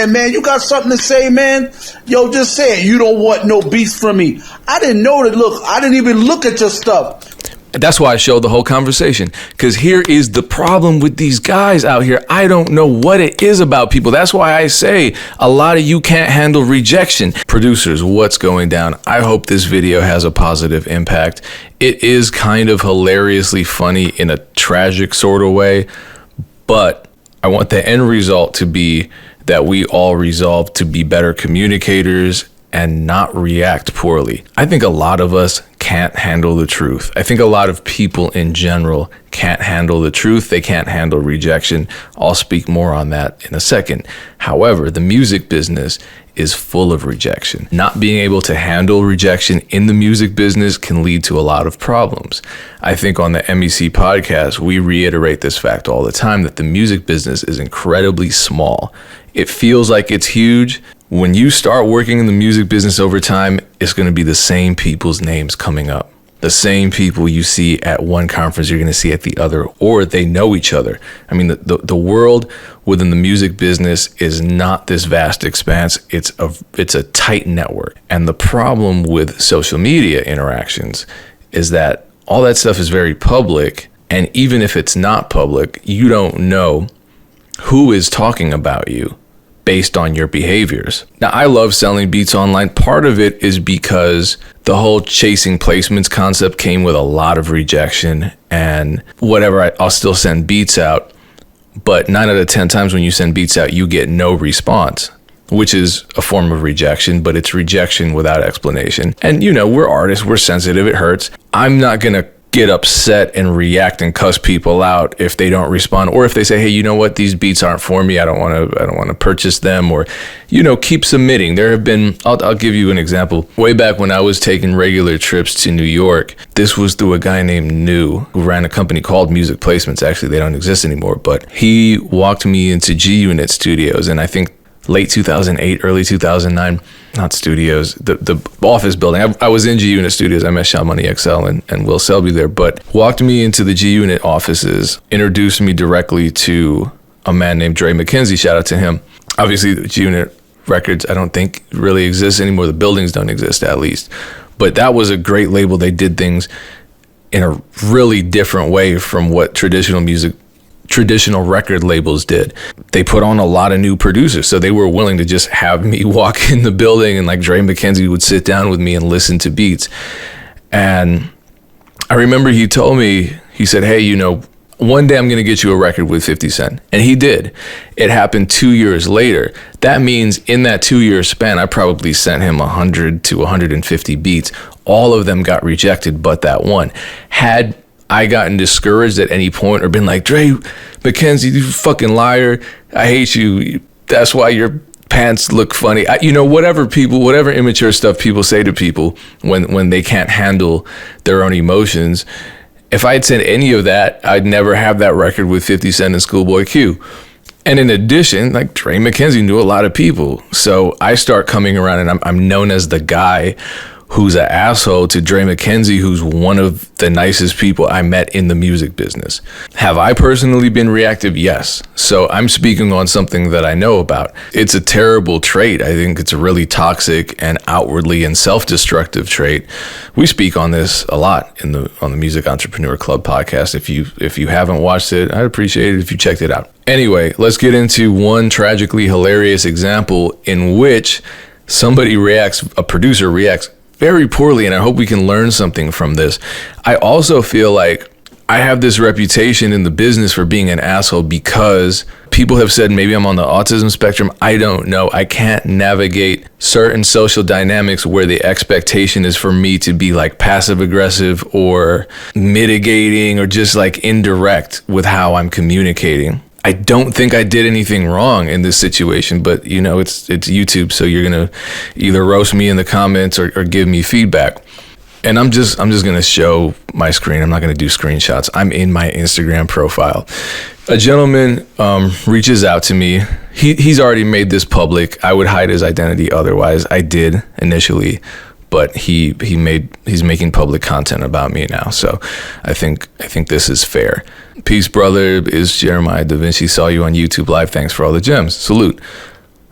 man, you got something to say, man? Yo, just say it. You don't want no beats from me. I didn't know that. Look, I didn't even look at your stuff. That's why I showed the whole conversation, because here is the problem with these guys out here. I don't know what it is about people. That's why I say a lot of you can't handle rejection. Producers, what's going down? I hope this video has a positive impact. It is kind of hilariously funny in a tragic sort of way, but I want the end result to be that we all resolve to be better communicators and not react poorly. I think a lot of us can't handle the truth. I think a lot of people in general can't handle the truth. They can't handle rejection. I'll speak more on that in a second. However, the music business is full of rejection. Not being able to handle rejection in the music business can lead to a lot of problems. I think on the MEC podcast, we reiterate this fact all the time, that the music business is incredibly small. It feels like it's huge. When you start working in the music business over time, it's going to be the same people's names coming up. The same people you see at one conference, you're going to see at the other, or they know each other. I mean, the world within the music business is not this vast expanse. It's a tight network. And the problem with social media interactions is that all that stuff is very public. And even if it's not public, you don't know who is talking about you based on your behaviors. Now, I love selling beats online. Part of it is because the whole chasing placements concept came with a lot of rejection, and whatever, I'll still send beats out, but 9 out of 10 times when you send beats out, you get no response, which is a form of rejection, but it's rejection without explanation. And you know, we're artists, we're sensitive, it hurts. I'm not gonna get upset and react and cuss people out if they don't respond, or if they say, hey, you know what, these beats aren't for me, I don't want to purchase them, or, you know, keep submitting. There have been, I'll give you an example. Way back when I was taking regular trips to New York, this was through a guy named New, who ran a company called Music Placements. Actually, they don't exist anymore, but he walked me into G Unit Studios, and I think late 2008, early 2009, not studios, the office building. I was in G Unit Studios. I met Sean Money XL and Will Selby there, but walked me into the G Unit offices, introduced me directly to a man named Dre McKenzie. Shout out to him. Obviously, the G Unit Records, I don't think really exists anymore. The buildings don't exist, at least. But that was a great label. They did things in a really different way from what traditional record labels did. They put on a lot of new producers, so they were willing to just have me walk in the building, and like Dre McKenzie would sit down with me and listen to beats. And I remember he told me, he said, hey, you know, one day I'm going to get you a record with 50 Cent. And he did. It happened 2 years later. That means in that 2-year span, I probably sent him 100 to 150 beats. All of them got rejected, but that one. Had I gotten discouraged at any point or been like, Dre McKenzie, you fucking liar, I hate you, that's why your pants look funny, whatever immature stuff people say to people when they can't handle their own emotions, if I had said any of that, I'd never have that record with 50 Cent and Schoolboy Q. And in addition, like, Dre McKenzie knew a lot of people, so I start coming around, and I'm known as the guy who's an asshole to Dre McKenzie, who's one of the nicest people I met in the music business. Have I personally been reactive? Yes. So I'm speaking on something that I know about. It's a terrible trait. I think it's a really toxic and outwardly and self-destructive trait. We speak on this a lot on the Music Entrepreneur Club podcast. If you haven't watched it, I'd appreciate it if you checked it out. Anyway, let's get into one tragically hilarious example in which a producer reacts very poorly, and I hope we can learn something from this. I also feel like I have this reputation in the business for being an asshole because people have said maybe I'm on the autism spectrum. I don't know. I can't navigate certain social dynamics where the expectation is for me to be like passive aggressive or mitigating or just like indirect with how I'm communicating. I don't think I did anything wrong in this situation, but you know, it's YouTube, so you're gonna either roast me in the comments or give me feedback. And I'm just gonna show my screen. I'm not gonna do screenshots. I'm in my Instagram profile. A gentleman reaches out to me. He's already made this public. I would hide his identity otherwise. I did initially, but he's making public content about me now. So I think this is fair. Peace, brother. Is Jeremiah Da Vinci. Saw you on YouTube Live. Thanks for all the gems. Salute.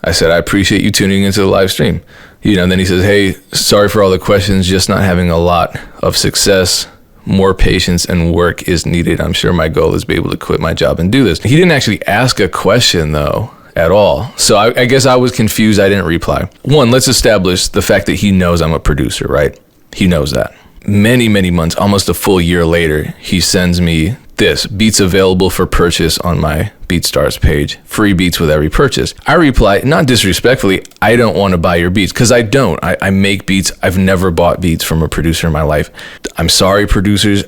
I said, I appreciate you tuning into the live stream. You know, and then he says, hey, sorry for all the questions, just not having a lot of success. More patience and work is needed. I'm sure my goal is to be able to quit my job and do this. He didn't actually ask a question, though, at all. So I guess I was confused. I didn't reply. One, let's establish the fact that he knows I'm a producer, right? He knows that. Many, many months, almost a full year later, he sends me this: beats available for purchase on my BeatStars page. Free beats with every purchase. I reply, not disrespectfully, I don't want to buy your beats, because I don't. I make beats. I've never bought beats from a producer in my life. I'm sorry, producers.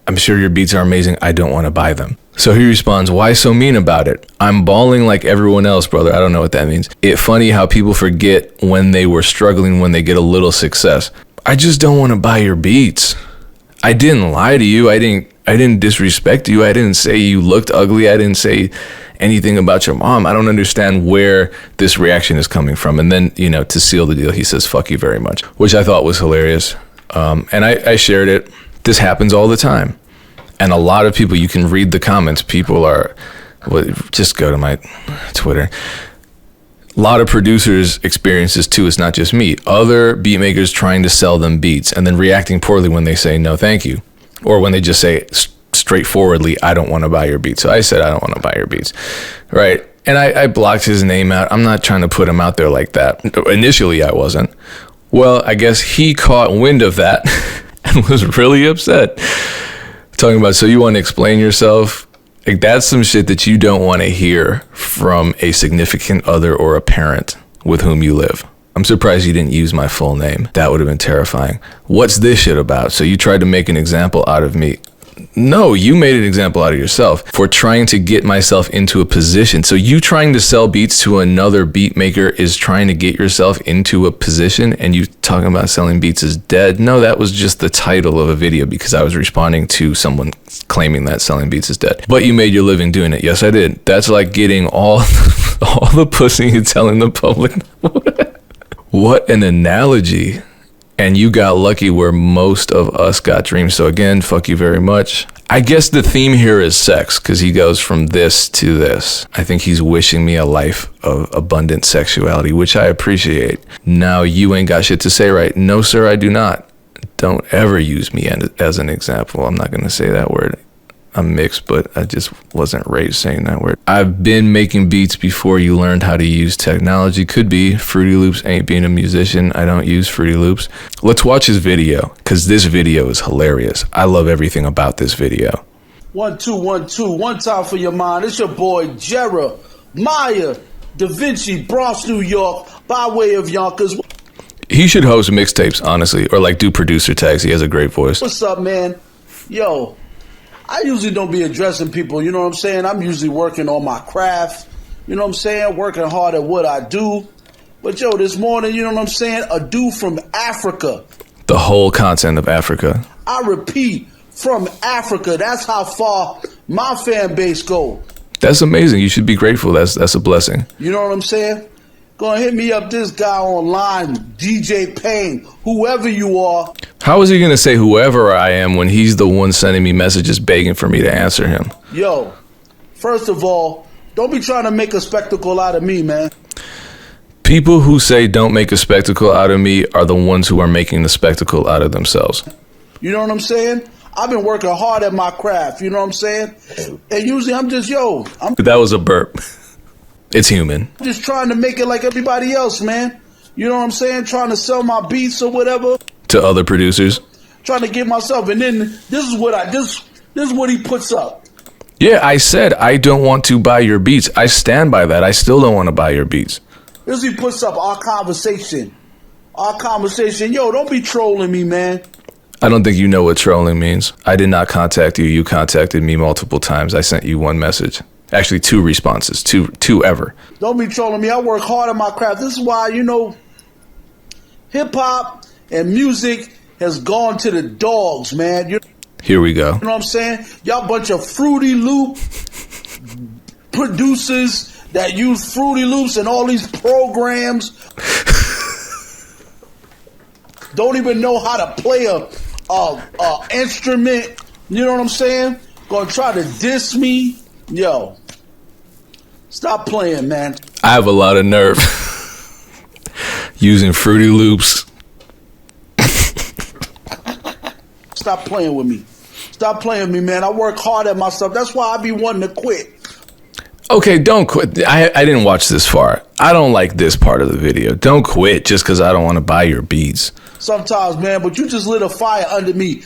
I'm sure your beats are amazing. I don't want to buy them. So he responds, why so mean about it? I'm balling like everyone else, brother. I don't know what that means. It's funny how people forget when they were struggling when they get a little success. I just don't want to buy your beats. I didn't lie to you. I didn't disrespect you. I didn't say you looked ugly. I didn't say anything about your mom. I don't understand where this reaction is coming from. And then, you know, to seal the deal, he says, fuck you very much, which I thought was hilarious. And I shared it. This happens all the time. And a lot of people, you can read the comments. People are, well, just go to my Twitter. A lot of producers experience this too. It's not just me. Other beat makers trying to sell them beats and then reacting poorly when they say no thank you, or when they just say straightforwardly, I don't want to buy your beats. So I said, I don't want to buy your beats, right? And I blocked his name out. I'm not trying to put him out there like that. Initially, I wasn't. Well, I guess he caught wind of that and was really upset. Talking about, so you want to explain yourself? Like, that's some shit that you don't want to hear from a significant other or a parent with whom you live. I'm surprised you didn't use my full name. That would have been terrifying. What's this shit about? So you tried to make an example out of me. No, you made an example out of yourself for trying to get myself into a position. So you trying to sell beats to another beat maker is trying to get yourself into a position, and you talking about selling beats is dead. No, that was just the title of a video because I was responding to someone claiming that selling beats is dead. But you made your living doing it. Yes, I did. That's like getting all the pussy and telling the public. What an analogy. And you got lucky where most of us got dreams. So again, fuck you very much. I guess the theme here is sex, because he goes from this to this. I think he's wishing me a life of abundant sexuality, which I appreciate. Now you ain't got shit to say, right? No, sir, I do not. Don't ever use me as an example. I'm not going to say that word. I'm mixed, but I just wasn't raised saying that word. I've been making beats before you learned how to use technology. Could be. Fruity Loops ain't being a musician. I don't use Fruity Loops. Let's watch his video, because this video is hilarious. I love everything about this video. 1 2 1 2. One time for your mind. It's your boy Jeremiah Da Vinci, Bronx, New York, by way of Yonkers. He should host mixtapes, honestly, or like do producer tags. He has a great voice. What's up, man? Yo, I usually don't be addressing people, you know what I'm saying? I'm usually working on my craft, you know what I'm saying? Working hard at what I do. But yo, this morning, you know what I'm saying? A dude from Africa. The whole continent of Africa. I repeat, from Africa. That's how far my fan base go. That's amazing. You should be grateful. That's a blessing. You know what I'm saying? Go and hit me up, this guy online, DJ Payne, whoever you are. How is he going to say whoever I am when he's the one sending me messages begging for me to answer him? Yo, first of all, don't be trying to make a spectacle out of me, man. People who say don't make a spectacle out of me are the ones who are making the spectacle out of themselves. You know what I'm saying? I've been working hard at my craft, you know what I'm saying? And usually I'm just, That was a burp. It's human. I'm just trying to make it like everybody else, man. You know what I'm saying? Trying to sell my beats or whatever. To other producers. Trying to get myself, and then this is what he puts up. Yeah, I said I don't want to buy your beats. I stand by that. I still don't want to buy your beats. This he puts up our conversation. Our conversation. Yo, don't be trolling me, man. I don't think you know what trolling means. I did not contact you. You contacted me multiple times. I sent you one message. Actually, 2 responses. Two ever. Don't be trolling me. I work hard at my craft. This is why, hip-hop and music has gone to the dogs, man. Here we go. You know what I'm saying? Y'all bunch of Fruity Loop producers that use Fruity Loops and all these programs. Don't even know how to play a instrument. You know what I'm saying? Gonna try to diss me. Yo, stop playing, man. I have a lot of nerve using Fruity Loops. Stop playing with me. Stop playing with me, man. I work hard at my stuff. That's why I be wanting to quit. Okay, don't quit. I didn't watch this far. I don't like this part of the video. Don't quit just because I don't want to buy your beats. Sometimes, man, but you just lit a fire under me.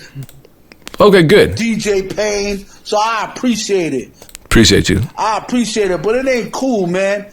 Okay, good. DJ Pain, so I appreciate it. Appreciate you. I appreciate it, but it ain't cool, man.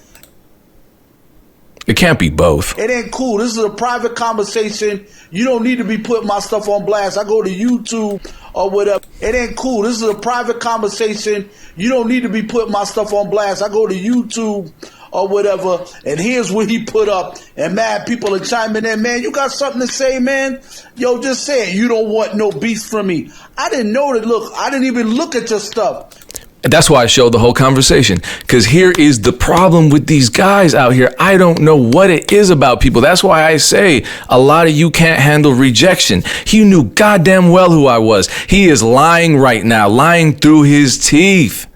It can't be both. It ain't cool. This is a private conversation. You don't need to be putting my stuff on blast. I go to YouTube or whatever. It ain't cool. This is a private conversation. You don't need to be putting my stuff on blast. I go to YouTube or whatever, and here's what he put up, and man, people are chiming in. Man, you got something to say, man? Yo, just say it. You don't want no beef from me. I didn't know that. Look, I didn't even look at your stuff. That's why I showed the whole conversation, because here is the problem with these guys out here. I don't know what it is about people. That's why I say a lot of you can't handle rejection. He knew goddamn well who I was. He is lying right now, lying through his teeth.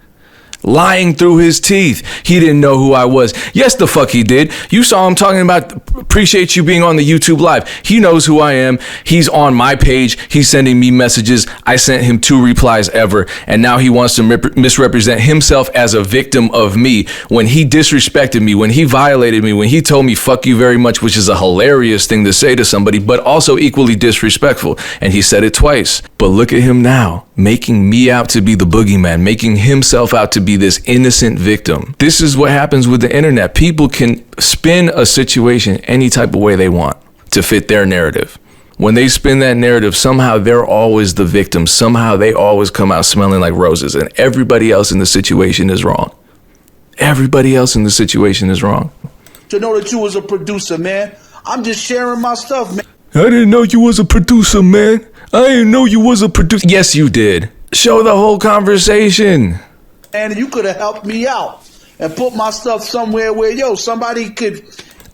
Lying through his teeth. He didn't know who I was. Yes, the fuck he did. You saw him talking about appreciate you being on the YouTube live. He knows who I am. He's on my page. He's sending me messages. I sent him 2 replies ever. And now he wants to misrepresent himself as a victim of me when he disrespected me, when he violated me, when he told me fuck you very much, which is a hilarious thing to say to somebody, but also equally disrespectful. And he said it twice. But look at him now, making me out to be the boogeyman, making himself out to be this innocent victim. This is what happens with the internet. People can spin a situation any type of way they want to fit their narrative. When they spin that narrative, somehow they're always the victim. Somehow they always come out smelling like roses, and everybody else in the situation is wrong. Everybody else in the situation is wrong. To know that you was a producer, man. I'm just sharing my stuff, man. I didn't know you was a producer, man. I didn't know you was a producer. Yes, you did. Show the whole conversation. And you could have helped me out and put my stuff somewhere where, yo, somebody could.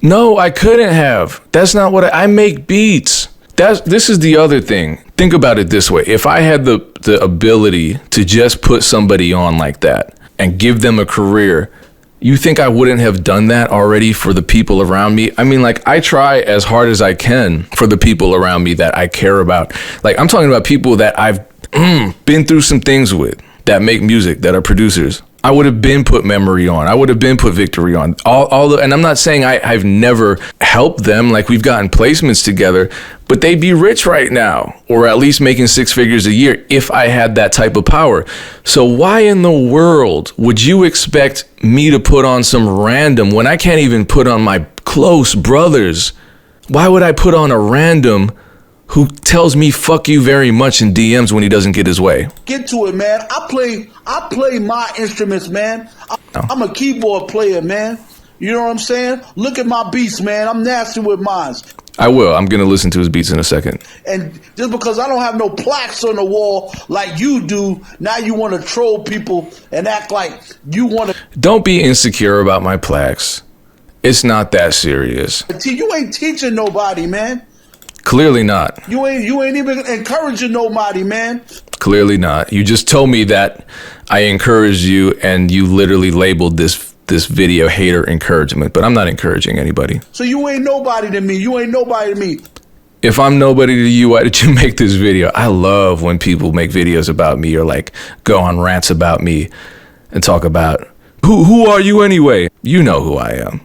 No, I couldn't have. That's not what I make beats. This is the other thing. Think about it this way. If I had the ability to just put somebody on like that and give them a career, you think I wouldn't have done that already for the people around me? I mean, like, I try as hard as I can for the people around me that I care about. Like, I'm talking about people that I've been through some things with, that make music, that are producers. I would have been put Memory on. I would have been put Victory on. And I'm not saying I've never helped them. Like, we've gotten placements together, but they'd be rich right now, or at least making 6 figures a year if I had that type of power. So why in the world would you expect me to put on some random when I can't even put on my close brothers? Why would I put on a random who tells me fuck you very much in DMs when he doesn't get his way? Get to it, man. I play my instruments, man. I'm a keyboard player, man. You know what I'm saying? Look at my beats, man. I'm nasty with mine. I will. I'm going to listen to his beats in a second. And just because I don't have no plaques on the wall like you do, now you want to troll people and act like you want to. Don't be insecure about my plaques. It's not that serious. You ain't teaching nobody, man. Clearly not. You ain't even encouraging nobody, man. Clearly not. You just told me that I encouraged you, and you literally labeled this video hater encouragement, but I'm not encouraging anybody. So you ain't nobody to me. You ain't nobody to me. If I'm nobody to you, why did you make this video? I love when people make videos about me or like go on rants about me and talk about who are you anyway? You know who I am.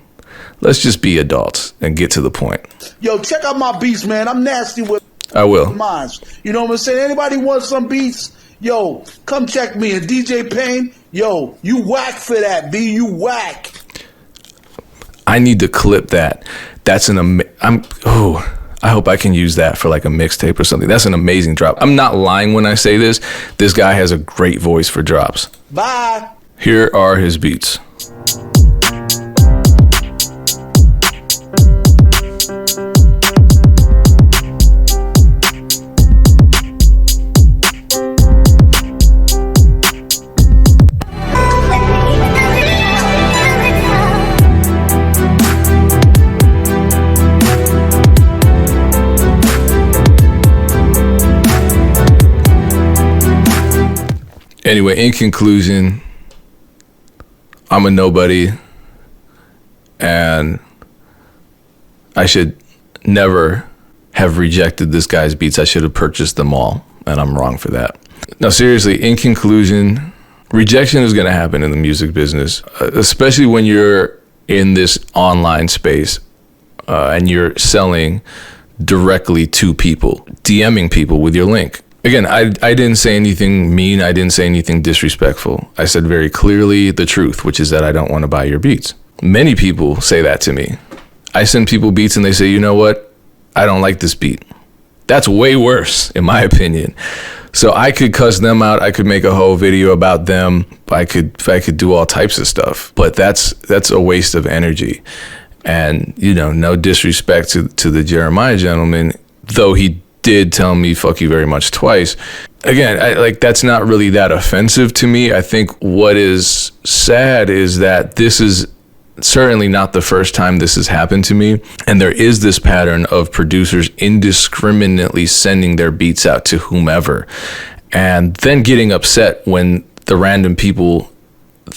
Let's just be adults and get to the point. Yo, check out my beats, man. I'm nasty with I will. mines. You know what I'm saying? Anybody want some beats? Yo, come check me. And DJ Pain, yo, you whack for that, B. You whack. I need to clip that. That's I hope I can use that for like a mixtape or something. That's an amazing drop. I'm not lying when I say this. This guy has a great voice for drops. Bye. Here are his beats. Anyway, in conclusion, I'm a nobody. and I should never have rejected this guy's beats. I should have purchased them all, and I'm wrong for that. Now, seriously, in conclusion, rejection is going to happen in the music business, especially when you're in this online space and you're selling directly to people, DMing people with your link. Again, I didn't say anything mean. I didn't say anything disrespectful. I said very clearly the truth, which is that I don't want to buy your beats. Many people say that to me. I send people beats and they say, you know what? I don't like this beat. That's way worse, in my opinion. So I could cuss them out. I could make a whole video about them. I could do all types of stuff. But that's a waste of energy. And, you know, no disrespect to the Jeremiah gentleman, though he did tell me fuck you very much twice. Again, that's not really that offensive to me. I think what is sad is that this is certainly not the first time this has happened to me. And there is this pattern of producers indiscriminately sending their beats out to whomever and then getting upset when the random people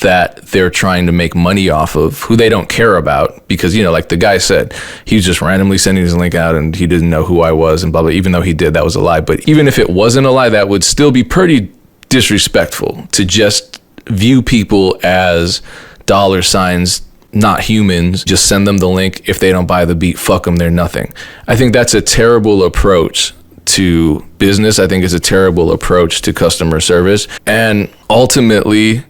that they're trying to make money off of, who they don't care about, because, you know, like the guy said, he was just randomly sending his link out and he didn't know who I was and blah, blah. Even though he did, that was a lie. But even if it wasn't a lie, that would still be pretty disrespectful to just view people as dollar signs, not humans. Just send them the link. If they don't buy the beat, fuck them, they're nothing. I think that's a terrible approach to business. I think it's a terrible approach to customer service. And ultimately,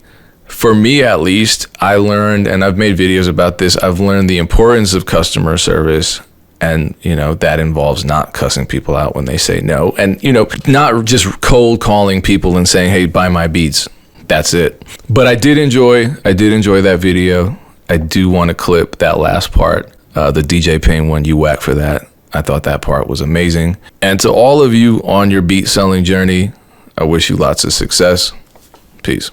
for me at least, I learned, and I've made videos about this, I've learned the importance of customer service. And, you know, that involves not cussing people out when they say no. And, you know, not just cold calling people and saying, hey, buy my beats. That's it. But I did enjoy that video. I do want to clip that last part, the DJ Payne one. You whack for that. I thought that part was amazing. And to all of you on your beat selling journey, I wish you lots of success. Peace.